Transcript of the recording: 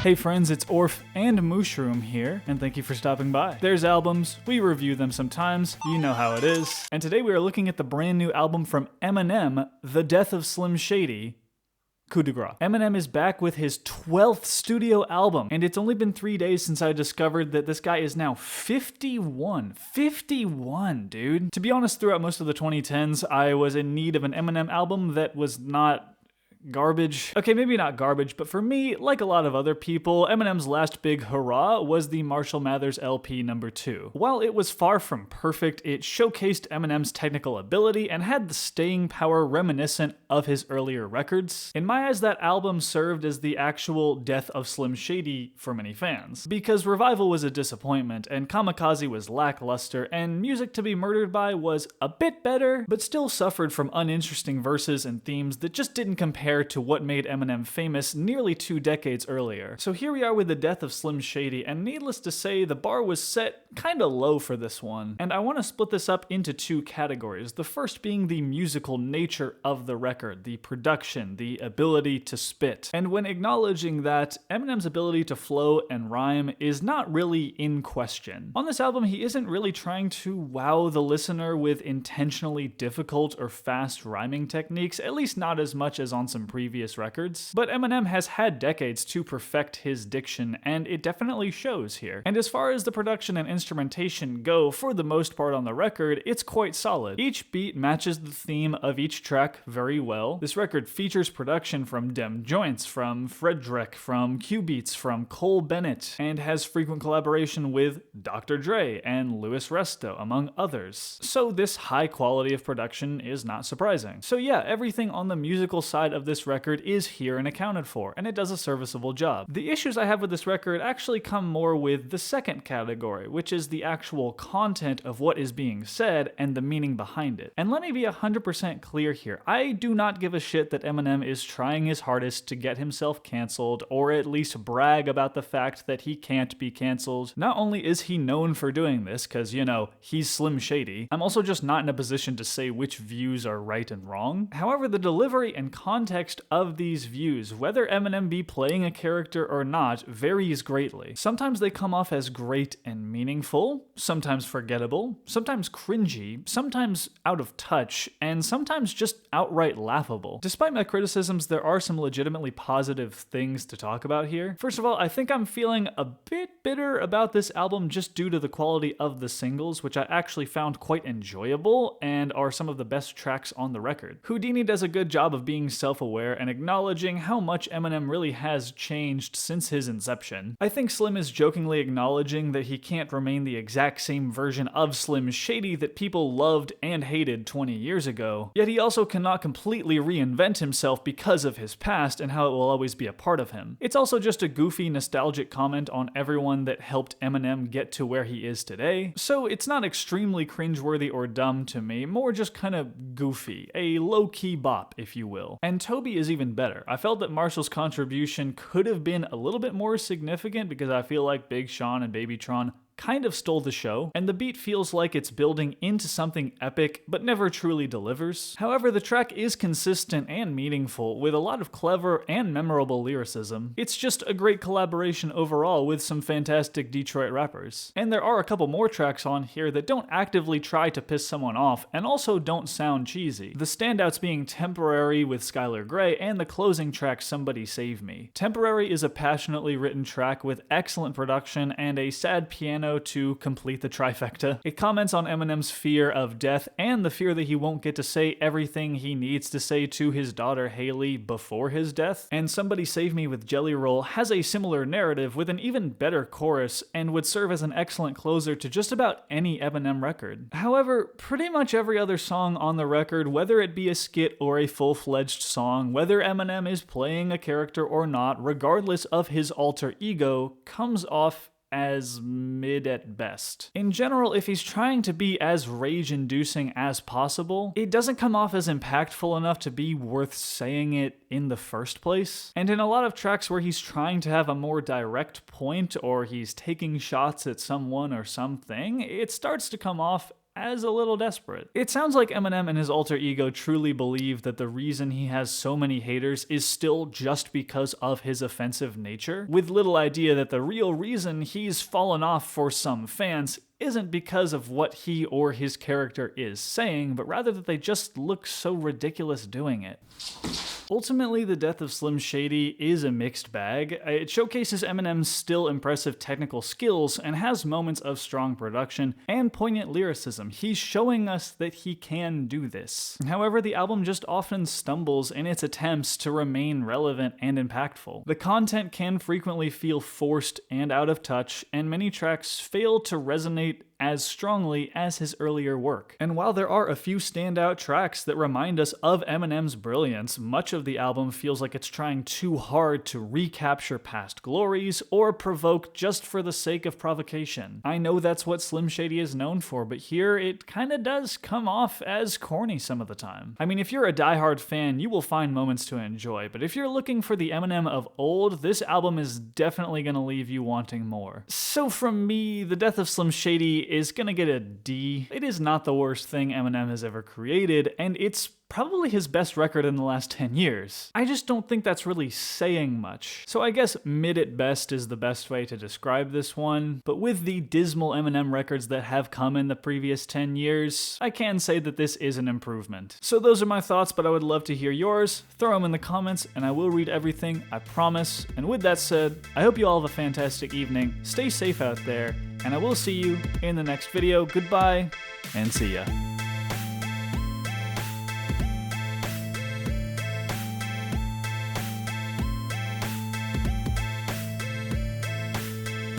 Hey friends, it's Orf and Mushroom here, and thank you for stopping by. There's albums, we review them sometimes, you know how it is. And today we are looking at the brand new album from Eminem, The Death of Slim Shady. Coup de grace. Eminem is back with his 12th studio album, and it's only been 3 days since I discovered that this guy is now 51. 51, dude. To be honest, throughout most of the 2010s, I was in need of an Eminem album that was not garbage. Okay, maybe not garbage, but for me, like a lot of other people, Eminem's last big hurrah was the Marshall Mathers LP number 2. While it was far from perfect, it showcased Eminem's technical ability and had the staying power reminiscent of his earlier records. In my eyes, that album served as the actual death of Slim Shady for many fans. Because Revival was a disappointment, and Kamikaze was lackluster, and Music to Be Murdered By was a bit better, but still suffered from uninteresting verses and themes that just didn't compare to what made Eminem famous nearly 2 decades earlier. So here we are with the death of Slim Shady, and needless to say, the bar was set kinda low for this one. And I want to split this up into 2 categories. The first being the musical nature of the record, the production, the ability to spit. And when acknowledging that, Eminem's ability to flow and rhyme is not really in question. On this album, he isn't really trying to wow the listener with intentionally difficult or fast rhyming techniques, at least not as much as on some previous records. But Eminem has had decades to perfect his diction, and it definitely shows here. And as far as the production and instrumentation go, for the most part on the record, it's quite solid. Each beat matches the theme of each track very well. This record features production from Dem Joints, from Fredwreck, from Q-Beats, from Cole Bennett, and has frequent collaboration with Dr. Dre and Louis Resto, among others. So this high quality of production is not surprising. So yeah, everything on the musical side of this record is here and accounted for, and it does a serviceable job. The issues I have with this record actually come more with the second category, which is the actual content of what is being said and the meaning behind it. And let me be 100% clear here, I do not give a shit that Eminem is trying his hardest to get himself canceled, or at least brag about the fact that he can't be canceled. Not only is he known for doing this, cause you know, he's Slim Shady, I'm also just not in a position to say which views are right and wrong. However, the delivery and context of these views, whether Eminem be playing a character or not, varies greatly. Sometimes they come off as great and meaningful, sometimes forgettable, sometimes cringy, sometimes out of touch, and sometimes just outright laughable. Despite my criticisms, there are some legitimately positive things to talk about here. First of all, I think I'm feeling a bit bitter about this album just due to the quality of the singles, which I actually found quite enjoyable and are some of the best tracks on the record. Houdini does a good job of being self-aware and acknowledging how much Eminem really has changed since his inception. I think Slim is jokingly acknowledging that he can't remain the exact same version of Slim Shady that people loved and hated 20 years ago, yet he also cannot completely reinvent himself because of his past and how it will always be a part of him. It's also just a goofy, nostalgic comment on everyone that helped Eminem get to where he is today, so it's not extremely cringeworthy or dumb to me, more just kind of goofy, a low-key bop, if you will. And Toby is even better. I felt that Marshall's contribution could have been a little bit more significant because I feel like Big Sean and Babytron kind of stole the show, and the beat feels like it's building into something epic, but never truly delivers. However, the track is consistent and meaningful, with a lot of clever and memorable lyricism. It's just a great collaboration overall with some fantastic Detroit rappers. And there are a couple more tracks on here that don't actively try to piss someone off, and also don't sound cheesy. The standouts being Temporary with Skylar Grey, and the closing track Somebody Save Me. Temporary is a passionately written track with excellent production and a sad piano to complete the trifecta. It comments on Eminem's fear of death and the fear that he won't get to say everything he needs to say to his daughter Haley before his death. And Somebody Save Me with Jelly Roll has a similar narrative with an even better chorus and would serve as an excellent closer to just about any Eminem record. However, pretty much every other song on the record, whether it be a skit or a full-fledged song, whether Eminem is playing a character or not, regardless of his alter ego, comes off as mid at best. In general, if he's trying to be as rage-inducing as possible, it doesn't come off as impactful enough to be worth saying it in the first place. And in a lot of tracks where he's trying to have a more direct point, or he's taking shots at someone or something, it starts to come off as a little desperate. It sounds like Eminem and his alter ego truly believe that the reason he has so many haters is still just because of his offensive nature, with little idea that the real reason he's fallen off for some fans isn't because of what he or his character is saying, but rather that they just look so ridiculous doing it. Ultimately, the death of Slim Shady is a mixed bag. It showcases Eminem's still impressive technical skills and has moments of strong production and poignant lyricism. He's showing us that he can do this. However, the album just often stumbles in its attempts to remain relevant and impactful. The content can frequently feel forced and out of touch, and many tracks fail to resonate as strongly as his earlier work. And while there are a few standout tracks that remind us of Eminem's brilliance, much of the album feels like it's trying too hard to recapture past glories or provoke just for the sake of provocation. I know that's what Slim Shady is known for, but here it kinda does come off as corny some of the time. I mean, if you're a diehard fan, you will find moments to enjoy, but if you're looking for the Eminem of old, this album is definitely gonna leave you wanting more. So from me, the death of Slim Shady is gonna get a D. It is not the worst thing Eminem has ever created, and it's probably his best record in the last 10 years. I just don't think that's really saying much. So I guess mid at best is the best way to describe this one, but with the dismal Eminem records that have come in the previous 10 years, I can say that this is an improvement. So those are my thoughts, but I would love to hear yours. Throw them in the comments, and I will read everything, I promise. And with that said, I hope you all have a fantastic evening, stay safe out there, and I will see you in the next video. Goodbye, and see ya.